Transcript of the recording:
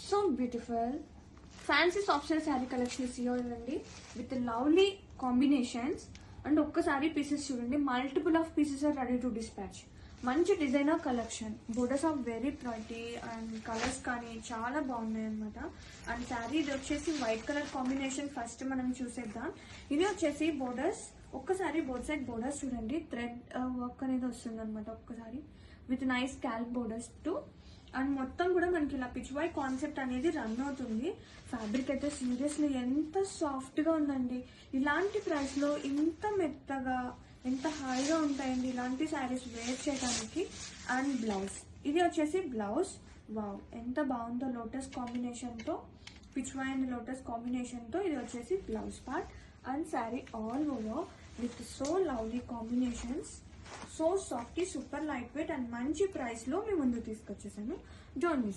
So beautiful fancy soft silk sari collection ఇవ్వండి with lovely combinations. And ఒక్కసారి pieces చూడండి, multiple of pieces are ready to dispatch. మంచి designer collection, borders of very pretty and colours కానీ చాలా బాగున్నాయి అనమాట. And sari ఇది వచ్చేసి వైట్ కలర్ కాంబినేషన్. ఫస్ట్ మనం చూసేద్దాం. ఇది వచ్చేసి బోర్డర్స్, ఒక్కసారి బోర్డ్ సైడ్ బోర్డర్స్ చూడండి, థ్రెడ్ వర్క్ అనేది వస్తుంది అనమాట ఒక్కసారి with nice Calc borders to. And మొత్తం కూడా మనకి ఇలా పిచ్ వై కాన్సెప్ట్ అనేది రన్ అవుతుంది. ఫ్యాబ్రిక్ అయితే సీరియస్లీ ఎంత సాఫ్ట్ గా ఉందండి. ఇలాంటి ప్రైస్ లో ఇంత మెత్తగా ఎంత హాయిగా ఉంటాయండి ఇలాంటి శారీస్ వేర్ చేయడానికి. అండ్ బ్లౌజ్, ఇది వచ్చేసి బ్లౌజ్. వావ్ ఎంత బాగుందో, లోటస్ కాంబినేషన్ తో, Pichwai and lotus combination తో ఇది వచ్చేసి blouse part. And sari all over with so lovely combinations, so soft, super light weight and మంచి ప్రైస్ లో మీ ముందు తీసుకొచ్చేసాను. Don't miss.